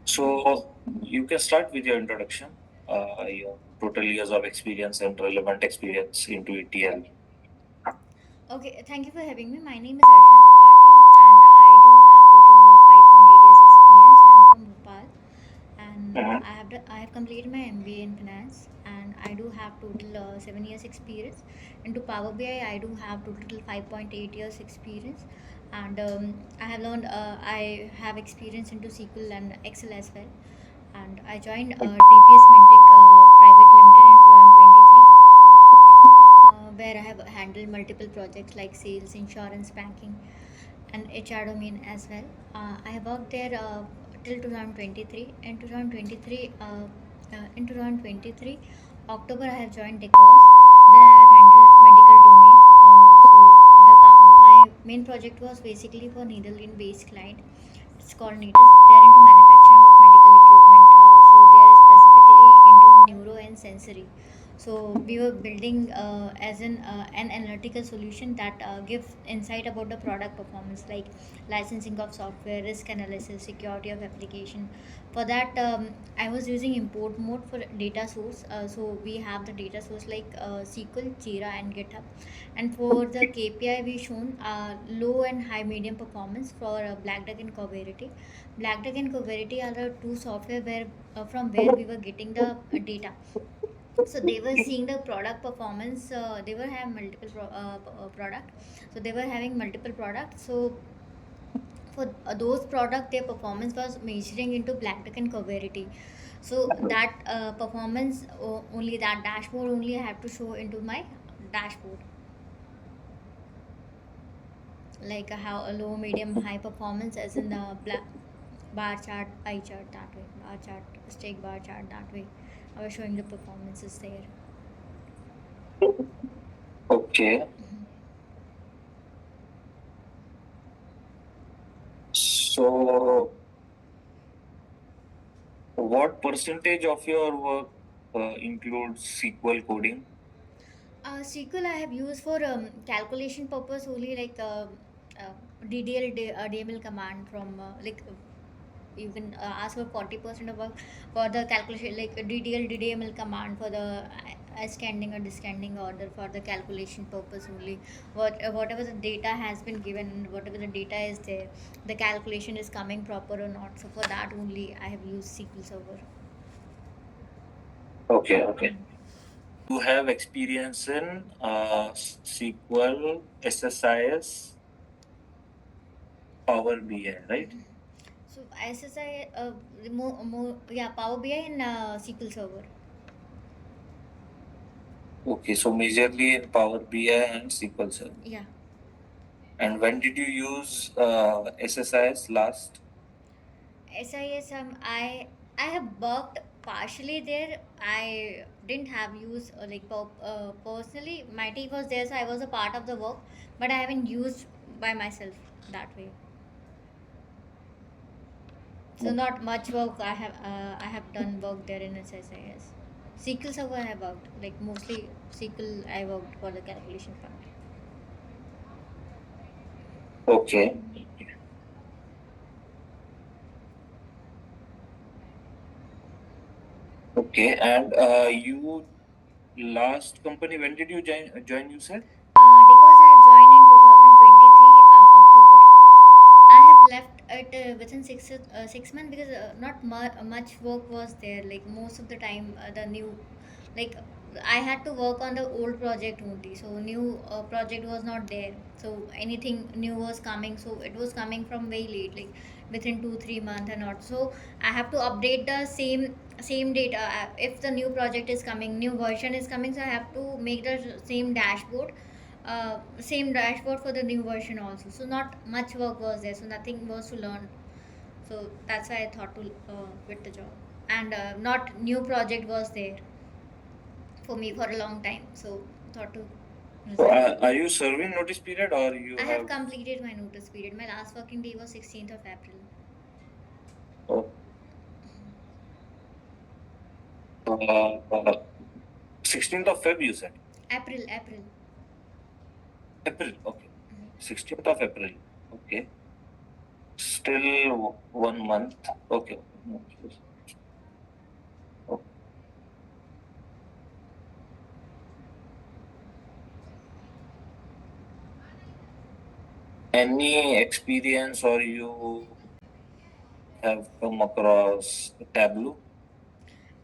So you can start with your introduction, your total years of experience and relevant experience into ETL. Okay, thank you for having me. My name is Arshana Tripathi, and I do have total 5.8 years experience. I'm from Bhopal, and Mhm. I have completed my MBA in finance, and I do have total 7 years experience. Into Power BI, I do have total 5.8 years experience, and I have learned I have experience into SQL and Excel as well. And I joined DPS Mintic Private Limited in 2023, where I have handled multiple projects like sales, insurance, banking, and HR domain as well. I have worked there till 2023. In 2023 October, I have joined Decos. Then I have handled medical domain. My main project was basically for Netherlands-based client. It's called Natus. They are into manufacturing of medical equipment. So they are specifically into neuro and sensory. So we were building as an analytical solution that gives insight about the product performance, like licensing of software, risk analysis, security of application. For that, I was using import mode for data source. So we have the data source like SQL, Jira, and GitHub. And for the KPI, we shown low and high medium performance for Black Duck and Coverity. Black Duck and Coverity are the two software where from where we were getting the data. So they were seeing the product performance. They were having multiple product. So they were having multiple products. So for those product, their performance was measuring into Black Duck and Coverity. So that performance only, that dashboard only I have to show into my dashboard, like how a low, medium, high performance, as in the black bar chart, pie chart, that way, bar chart, stick bar chart, that way I was showing the performances there. Okay. So, what percentage of your work includes SQL coding? SQL I have used for calculation purpose only, like uh, DML command from you can ask for 40% of work for the calculation, like DML command for the ascending or descending order for the calculation purpose only. Whatever the data has been given, whatever the data is there, the calculation is coming proper or not. So for that only I have used SQL Server. Okay, okay. You have experience in SQL, SSIS, Power BI, right? So SSI, yeah, Power BI and SQL Server. Okay, so majorly in Power BI and SQL Server. Yeah. And when did you use SSIS last? SIS, I have worked partially there. I didn't have used personally. My team was there, so I was a part of the work, but I haven't used by myself that way. So not much work. I have done work there in SSIS. SQL Server I have worked, like mostly SQL I worked for the calculation part. Okay. Okay, and you last company, when did you join you said? Because I have joined in 2023 October. I have left it within 6 months because not much work was there. Like most of the time, the new, like I had to work on the old project only. So new project was not there. So anything new was coming. So it was coming from very late, like within 2 3 months and not. So I have to update the same data. If the new project is coming, new version is coming, so I have to make the same dashboard for the new version also. So not much work was there, so nothing was to learn. So that's why I thought to quit the job. And not new project was there for me for a long time, so thought to So, resign. are you serving notice period or you I have have? completed my notice period. My last working day was 16th of April. Oh, 16th of Feb, you said? April. April, okay. 16th of April, okay. Still 1 month. Okay. Okay. Any experience or you have come across Tableau?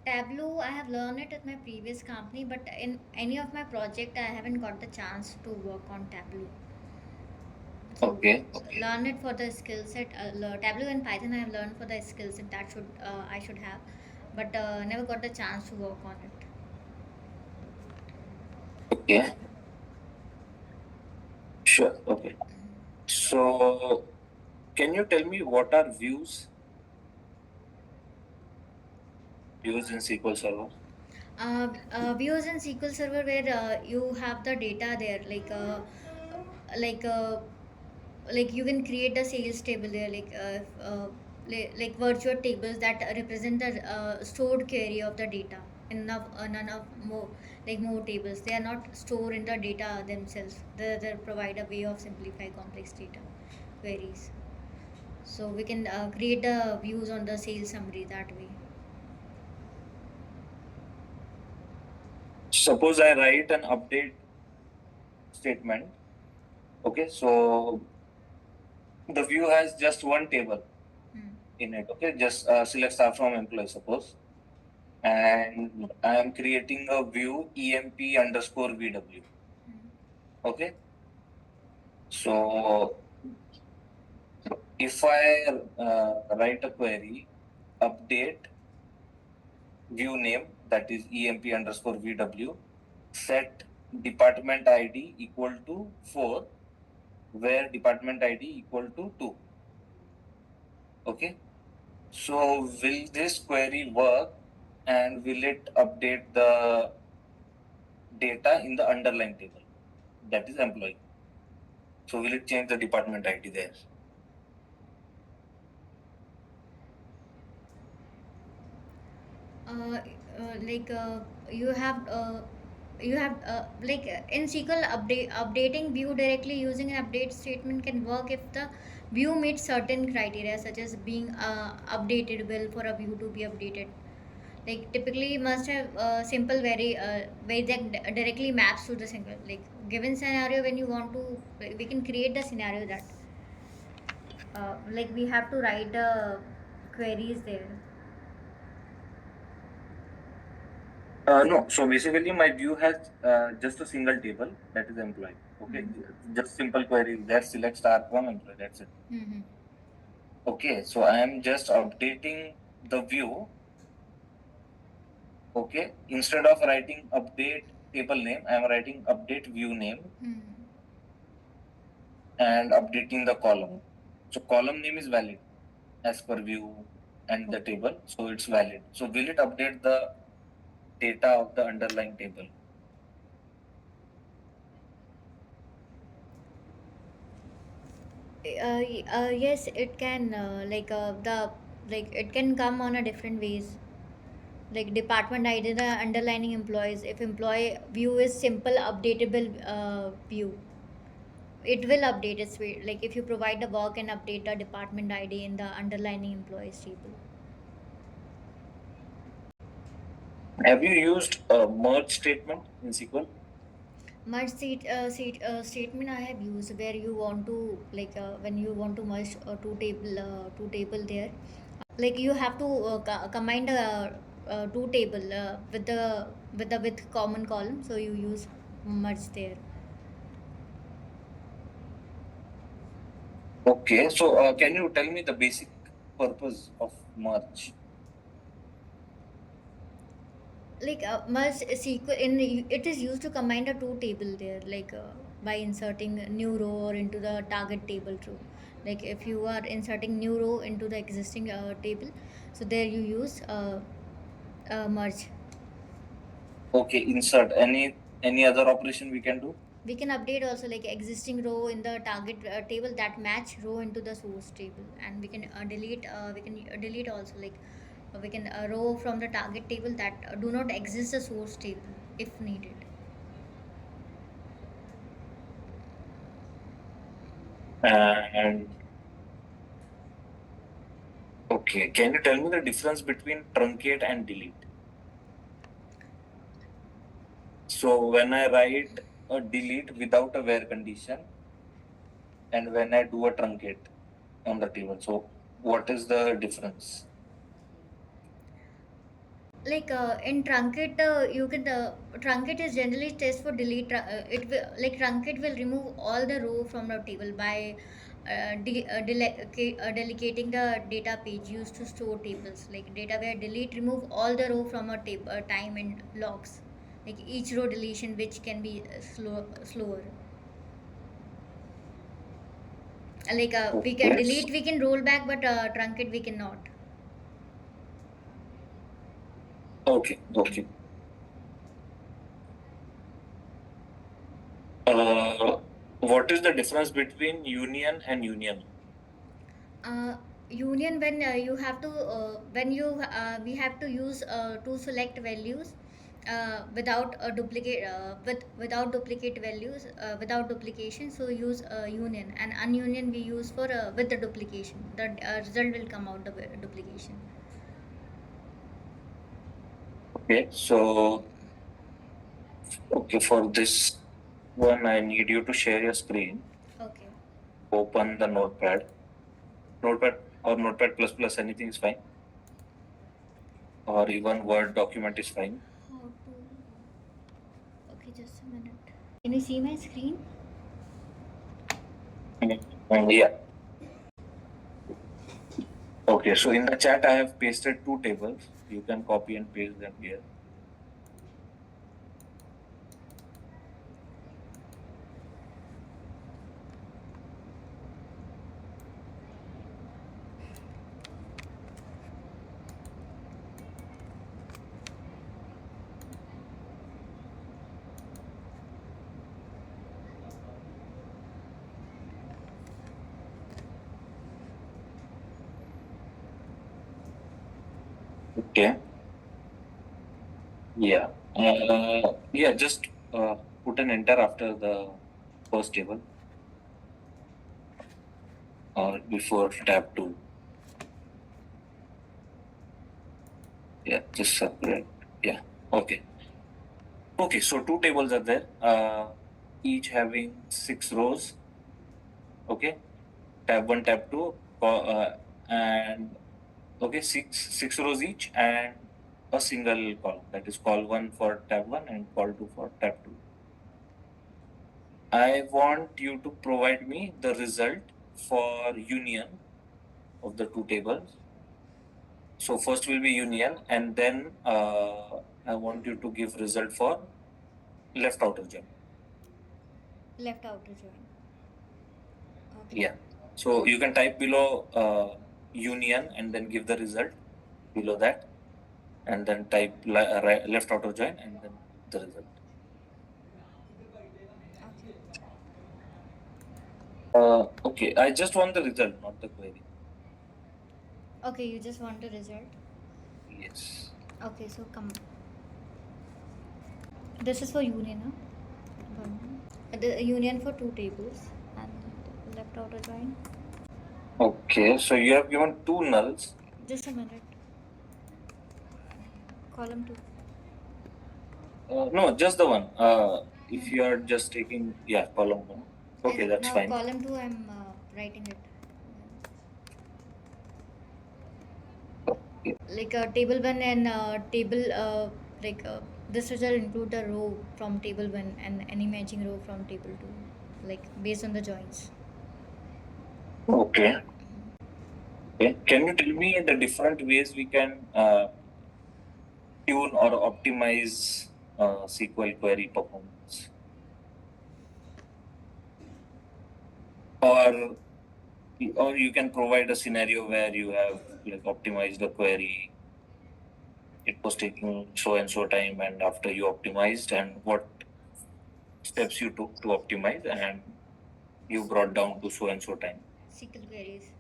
Tableau, I have learned it at my previous company, but in any of my project, I haven't got the chance to work on Tableau. So Okay. learn it for the skill set. Tableau and Python I have learned for the skill set that should I should have, but never got the chance to work on it. Okay. Sure. Okay. So, can you tell me what are views? Views in SQL Server. Views in SQL Server where you have the data there, like uh, like you can create a sales table there, like virtual tables that represent the stored query of the data. None of more like more tables. They are not stored in the data themselves. They provide a way of simplify complex data queries. So we can create the views on the sales summary that way. Suppose I write an update statement. Okay, so the view has just one table Hmm. in it. Okay, just select star from employee, suppose, and I am creating a view EMP underscore VW. Hmm. Okay, so if I write a query, update view name, that is EMP underscore VW, set department ID equal to 4, where department ID equal to 2. Okay, so will this query work and will it update the data in the underlying table, that is employee? So will it change the department ID there? uh, like you have in SQL updating view directly using an update statement can work if the view meets certain criteria such as being updatable for a view to be updated. Like typically must have simple very that directly maps to the single like given scenario when you want to we can create the scenario that like we have to write queries there. No, so basically my view has just a single table, that is employee. Okay, just simple query there, select star from employee, that's it. Mm-hmm. Okay, so I am just updating the view. Okay, instead of writing update table name, I am writing update view name Mm-hmm. and updating the column. So column name is valid as per view and the table, so it's valid. So will it update the data of the underlying table? Yes, it can like it can come on a different ways. Like department ID, the underlining employees. If employee view is simple updatable view, it will update its way. Like if you provide the work and update the department ID in the underlining employees table. Have you used a merge statement in SQL? Statement I have used where you want to when you want to merge two table there, like you have to combine the two table with common column, so you use merge there. Okay, so can you tell me the basic purpose of merge? Merge SQL in it is used to combine the two table there, by inserting a new row or into the target table too. Like if you are inserting new row into the existing table, so there you use merge. Okay, insert any other operation we can do? We can update also like existing row in the target table that match row into the source table, and we can delete also we can row from the target table that do not exist the source table if needed. And Okay, can you tell me the difference between truncate and delete? So when I write a delete without a where condition and when I do a truncate on the table, so what is the difference? Like in truncate, you can truncate is generally test for delete. It will, like truncate will remove all the row from the table by delegating the data page used to store tables. Like data where delete remove all the row from a table time and logs. Like each row deletion which can be slower. Like we can Yes. delete, we can roll back, but truncate we cannot. Okay, okay. Uh, what is the difference between union and union? uh, Union, when you have to when you we have to use to select values without a duplicate without duplicate values, without duplication, so use union, and ununion we use for with the duplication, the result will come out the duplication. Okay, so okay, for this one, I need you to share your screen, Okay. open the notepad, notepad or notepad plus plus, anything is fine, or even Word document is fine. How to? Okay, just a minute. Can you see my screen? Yeah. Okay, so in the chat, I have pasted two tables. You can copy and paste them here. Okay. Yeah. Yeah, just put an enter after the first table or before tab 2. Yeah, just separate. Yeah. Okay. Okay, so two tables are there, each having 6 rows. Okay. Tab 1, tab 2, and okay, six rows each and a single column. That is call 1 for tab 1 and call 2 for tab 2. I want you to provide me the result for union of the two tables. So first will be union, and then I want you to give result for left outer join. Left outer join. Okay. Yeah. So you can type below union and then give the result below that, and then type left outer join and then the result. Okay. Okay, I just want the result, not the query. Okay, you just want the result. Yes. Okay, so come. This is for union, huh? One. The union for two tables and left outer join. Okay, so you have given two nulls. Just a minute. Column two. No, just the one. If you are just taking, yeah, column 1. Okay, that's Now fine. column two, I'm writing it. Okay. Like table one and table like this result include the row from table one and any matching row from table two, like based on the joins. Okay. Okay. Can you tell me the different ways we can tune or optimize SQL query performance? Or you can provide a scenario where you have like optimized the query, it was taking so and so time, and after you optimized, and what steps you took to optimize, and you brought down to so and so time. SQL queries.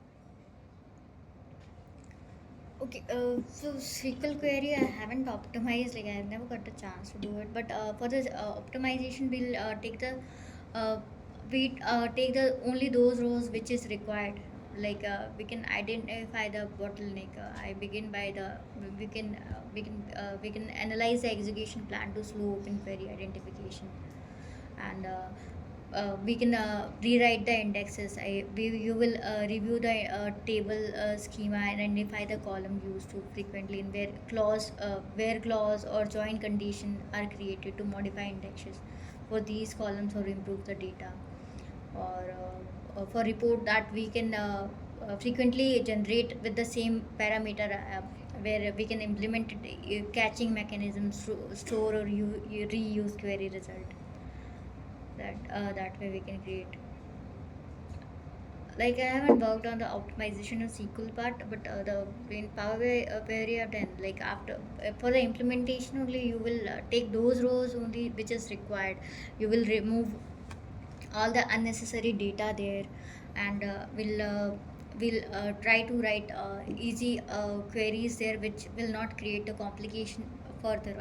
Okay, so SQL query I haven't optimized, like I have never got the chance to do it. But for this optimization, we'll take the we take the only those rows which is required. we can identify the bottleneck. I begin by the we can analyze the execution plan to slow open query identification, and we can rewrite the indexes. You will review the table schema and identify the column used too frequently, and where clause or join condition are created to modify indexes for these columns or improve the data, or for report that we can frequently generate with the same parameter, where we can implement catching mechanisms to store or reuse query result. That way we can create. Like I haven't worked on the optimization of SQL part, but the in Power BI where you have done, like after for the implementation only, you will take those rows only which is required. You will remove all the unnecessary data there, and will try to write easy queries there which will not create a complication further,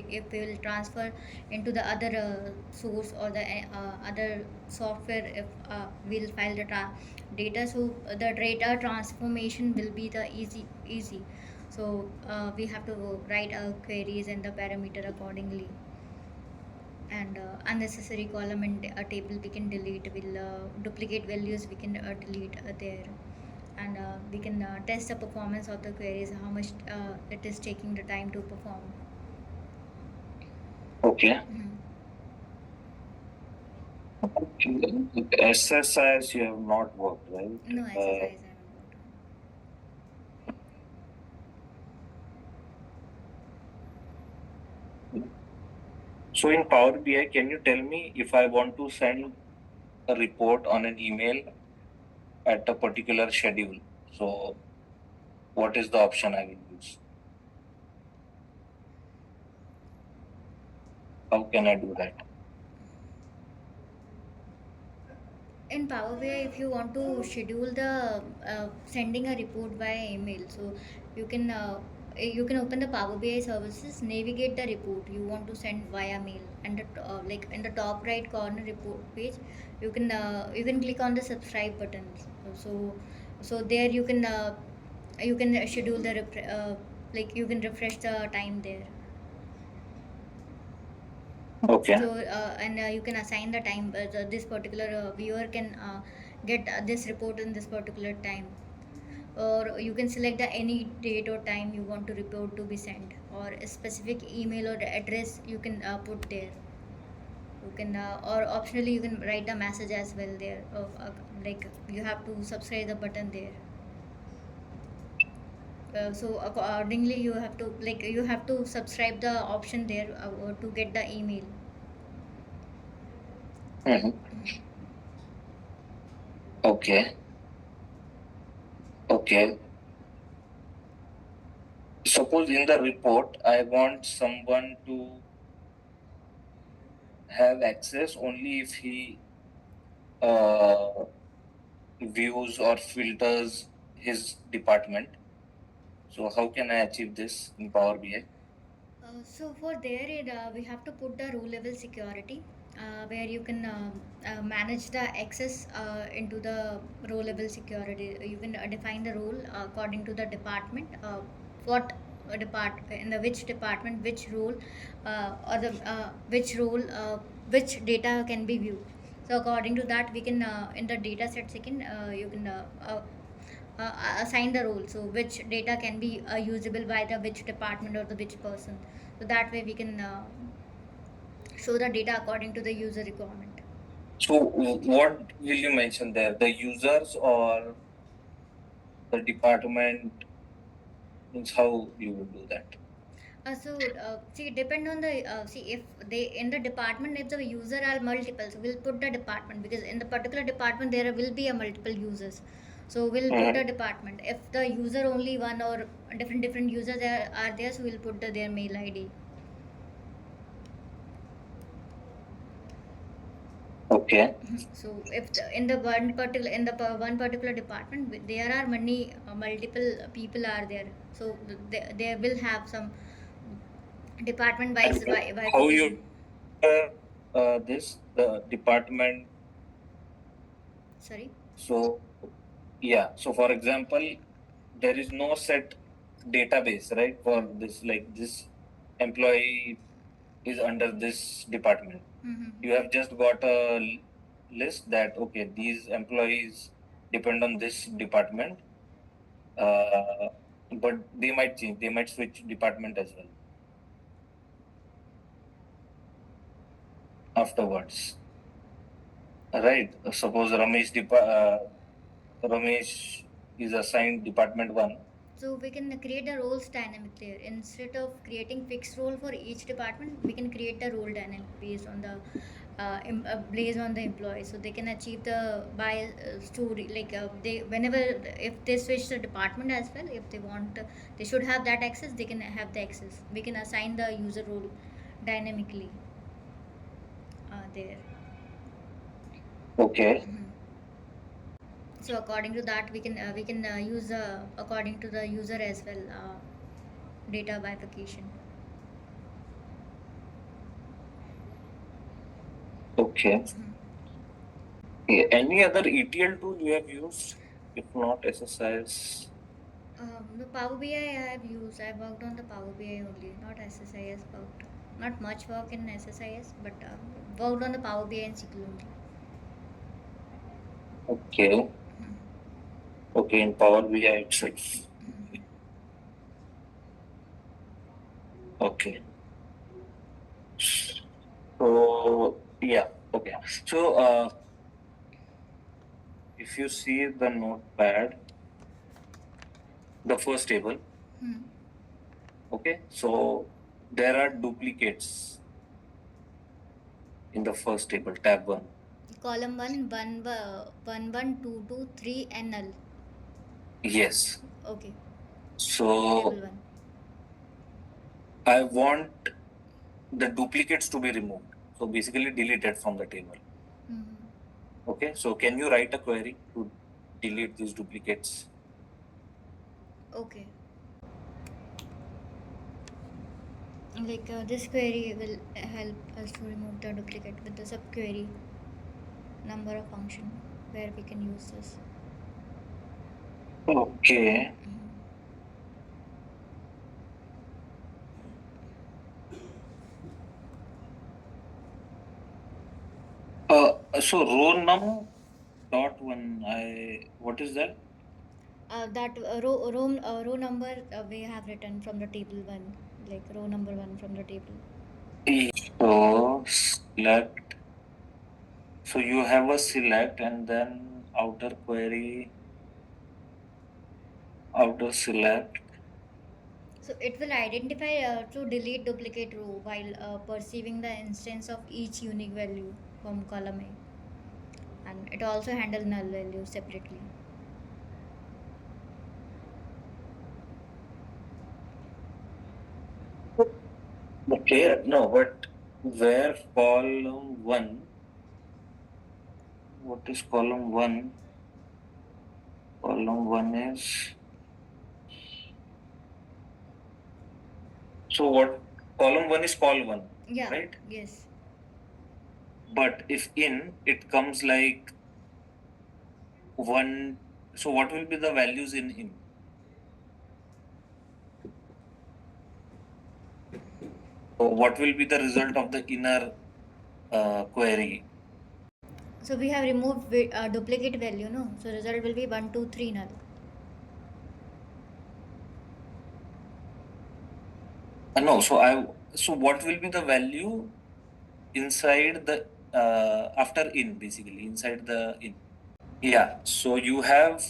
if we will transfer into the other source or the other software, if we'll file the data, so the data transformation will be the easy. So we have to write queries and the parameter accordingly, and unnecessary column and a table we can delete. Will duplicate values we can delete there, and we can test the performance of the queries, how much it is taking the time to perform. Okay. Mhm. SSIs you have not worked, right? No exercise I haven't worked on. So in Power BI, can you tell me if I want to send a report on an email at a particular schedule? So what is the option I will use? How can I do that? In Power BI, if you want to schedule the sending a report via email, so you can open the Power BI services, navigate the report you want to send via mail, and like in the top right corner report page, you can click on the subscribe button. So there you can schedule the like you can refresh the time there. Okay. So and you can assign the time, this particular viewer can get this report in this particular time, or you can select the any date or time you want to report to be sent, or a specific email or address you can put there. You can or optionally you can write the message as well there of like you have to subscribe the button there. So accordingly you have to, like you have to subscribe the option there to get the email. Mhm. Okay. Okay. Suppose in the report I want someone to have access only if he uh, views or filters his department. So how can I achieve this in Power BI? So for there, we have to put the row level security, where you can manage the access into the row level security. You can define the role according to the department. What in the which department, which role, or the which role, which data can be viewed. So according to that, we can in the data set second, you can assign the role, so which data can be usable by the which department or the which person, so that way we can show the data according to the user requirement. So what will you mention there? The users or the department? Means how you will do that? See, depend on the see if they in the department, if the user are multiple, so we'll put the department, because in the particular department there will be a multiple users, so we'll put the department. If the user only one or different users are there, so we'll put their mail ID. Okay. So if in the one particular department there are many multiple people are there, so they will have some department And wise how you bifurcation. this the department? Sorry. So Yeah. So for example, there is no set database, right? For this, like this employee is under this department. You have just got a list that okay, these employees depend on this department, but they might change. They might switch department as well afterwards. Right. Suppose Ramesh is assigned department 1. So we can create the roles dynamic there. Instead of creating fixed role for each department, we can create the role dynamic based on the based on the employee. So they can achieve the by story like they whenever if they switch the department as well, if they want, they should have that access. They can have the access. We can assign the user role dynamically there. Okay. So according to that, we can use according to the user as well data bifurcation. Okay. Any other ETL tool you have used? If not SSIS? The Power BI I have used. I worked on the Power BI only, not SSIS worked. Not much work in SSIS, but worked on the Power BI and SQL only. Okay. Okay, in Power BI itself. Okay. So yeah, okay. So if you see the notepad, the first table, okay, so there are duplicates in the first table, tab 1. Column 1, 2, 2, 3, and null. Yes. Okay. So Table 1. I want the duplicates to be removed. So basically deleted from the table. Okay, so can you write a query to delete these duplicates? Okay. Like this query will help us to remove the duplicate with the subquery number of function where we can use this. Okay. So row num dot one. What is that? That row number we have written from the table 1, like row number 1 from the table. So select. So you have a select and then outer query, outer select. So it will identify to delete duplicate row while perceiving the instance of each unique value from column A, and it also handle null value separately. Okay, no, but where column 1? What is column 1? Column 1 is. So what? Column 1 is col 1. Yeah. Right? Yes. But if in, it comes like 1. So what will be the values in? So what will be the result of the inner query? So we have removed duplicate value, no? So result will be 1, 2, 3 null. No, so what will be the value inside the after in, basically inside the in? Yeah. So you have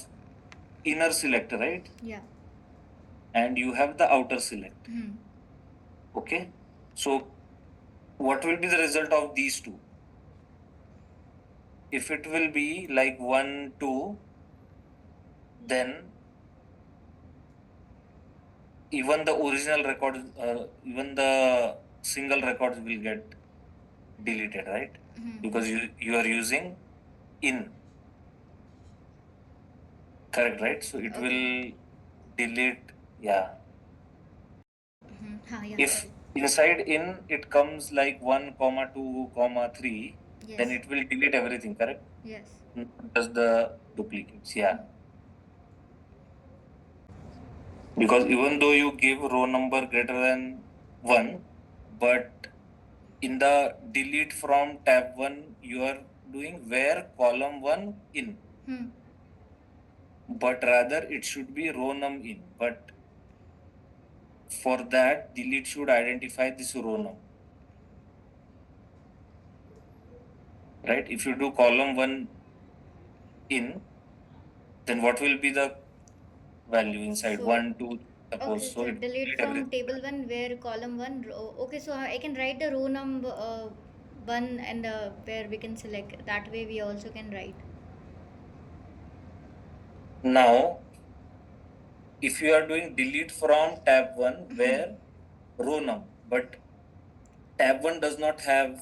inner select, right? Yeah. And you have the outer select. Okay. So what will be the result of these two? If it will be like 1, 2, then even the original record, even the single records will get deleted, right? Because you are using in. Correct, right? So it will delete, yeah. Yeah, If sorry. inside in it comes like 1, 2, 3, Yes. then it will delete everything, correct? Yes. Not just the duplicates, yeah. Because even though you give row number greater than 1, but in the delete from tab 1, you are doing where column 1 in, but rather it should be row num in. But for that, delete should identify this row num. Right? If you do column 1 in, then what will be the value inside? So 1, 2, okay, suppose. So so it delete from table 1 where column 1 row. Okay, so I can write the row number 1 and where we can select. That way we also can write. now, if you are doing delete from tab 1 where row num, but tab 1 does not have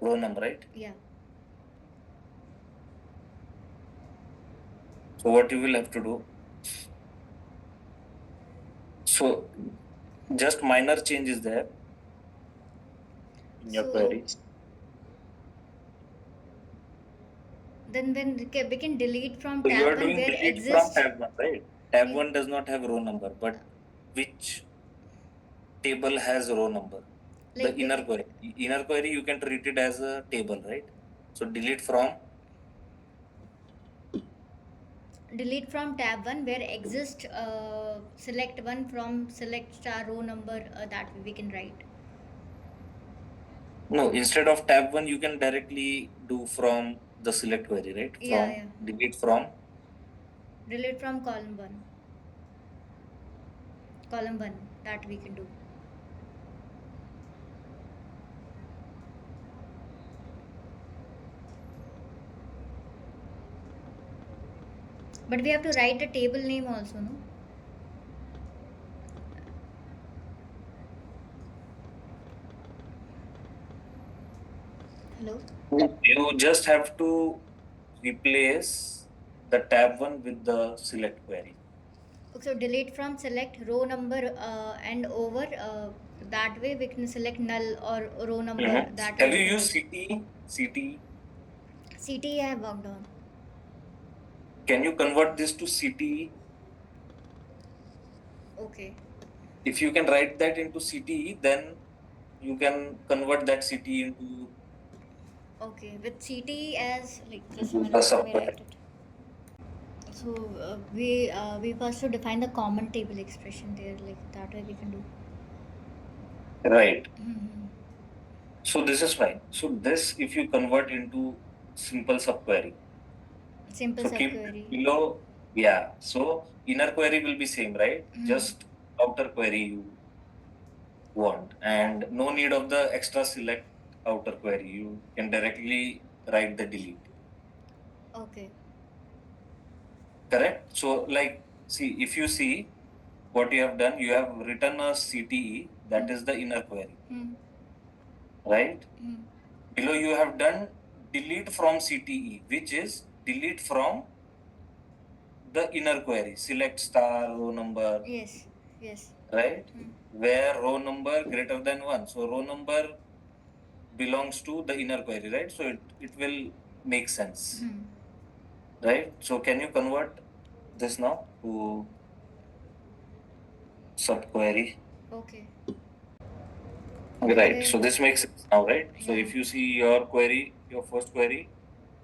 row num, right? Yeah. So what you will have to do? So just minor changes there in your So query. then when we can delete from So you tab are 1 doing where delete from exists. tab 1, right? Tab Yeah. 1 does not have row number, but which table has row number? The Like we inner can query. Inner query you can treat it as a table, right? So delete from delete from tab 1 where exist select 1 from select star row number, that way we can write. no, instead of tab 1 you can directly do from the select query, right? Yeah, From yeah. delete from Delete from column 1. Column 1, that we can do. But we have to write the table name also, no? Hello? you just have to replace the tab 1 with the select query. So delete from select row number and over. That way we can select null or row number. That way Have we you can used write. CTE? CTE? CT I have worked on. Can you convert this to CTE? Okay. If you can write that into CTE, then you can convert that CTE into Okay. With CT as like just a a minute. Let me subquery. write it. So we first to define the common table expression there. Like that way we can do. Right. Hmm. So this is fine. So this, if you convert into simple subquery, Simple so keep subquery. below, yeah. So inner query will be same, right? Hmm. Just outer query you want, and no need of the extra select outer query. You can directly write the delete. Okay. Correct. So like, see, if you see what you have done, you have written a CTE, that Hmm. is the inner query, Hmm. right? Hmm. Below you have done delete from CTE, which is delete from the inner query, select star row number, Yes. Yes. right? Hmm. Where row number greater than 1. So row number belongs to the inner query, right? So it will make sense, Hmm. right? So can you convert this now to subquery? Okay. So Right. where? So this makes sense now, right? So Yeah. if you see your query, your first query,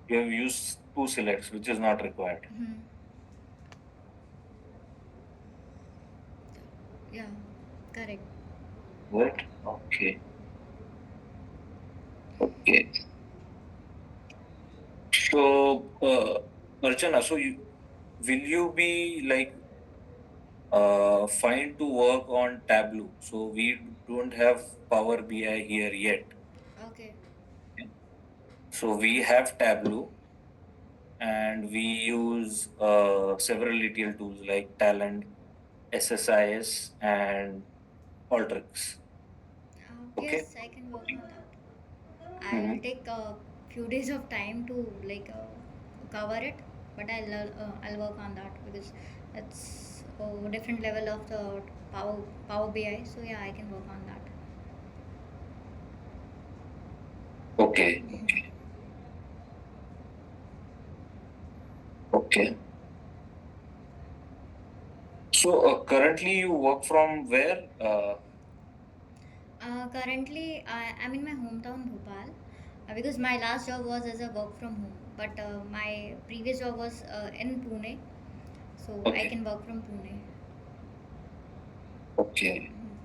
you have used two selects, which is not required. Hmm. Yeah. Correct. Right? Okay. Okay. So, Archana, so will you be like fine to work on Tableau? So we don't have Power BI here yet. Okay. So we have Tableau, and we use several ETL tools like Talent, SSIS, and Alteryx. Okay. Yes, I can work on that. I'll Mhm. take a few days of time to like cover it, but I'll work on that because it's a different level of the Power BI. So yeah, I can work on that. Okay. Okay. So currently you work from where? Currently, I'm in my hometown, Bhopal, because my last job was as a work from home. But my previous job was in Pune, so I Okay. can work from Pune. Okay. Mhm.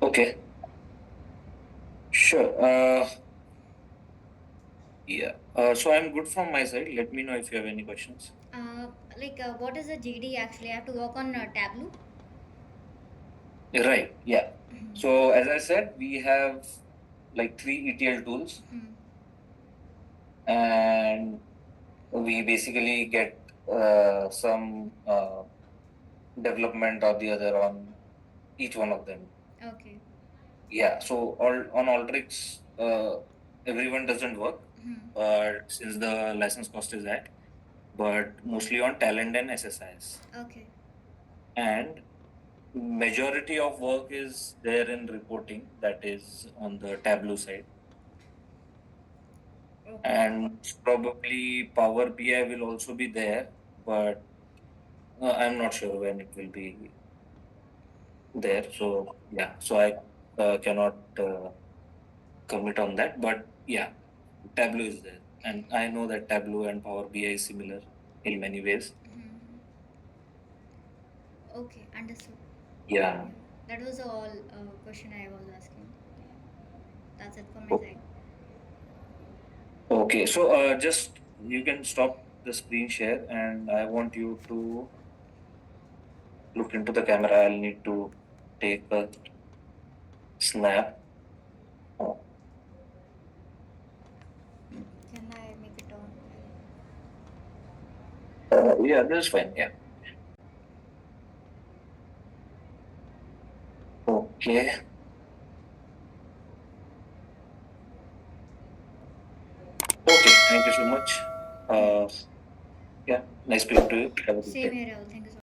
Okay. Sure. Yeah. So I'm good from my side. Let me know if you have any questions. What is a GD actually? I have to work on Tableau. Right. Yeah. Mhm. So as I said, we have like three ETL tools, Mhm. and we basically get some development or the other on each one of them. Okay. Yeah. So all on Alteryx, everyone doesn't work, Mhm. since the license cost is high, but mostly on Talend and SSIS. Okay. And majority of work is there in reporting, that is on the Tableau side, Okay. and probably Power BI will also be there, but I'm not sure when it will be there. So yeah, so I cannot commit on that, but yeah, Tableau is there, and I know that Tableau and Power BI is similar in many ways. Mhm. Okay, understood. Yeah. Yeah, that was all question I was asking. That's it from my O- side. Okay, so just you can stop the screen share, and I want you to look into the camera. I'll need to take a snap. Oh, Can I make it on? yeah, this is fine. Yeah. Okay. Okay. Thank you so much. Uh, yeah. Nice speaking to you. Have a good Same day. here, Rahul. Thank you.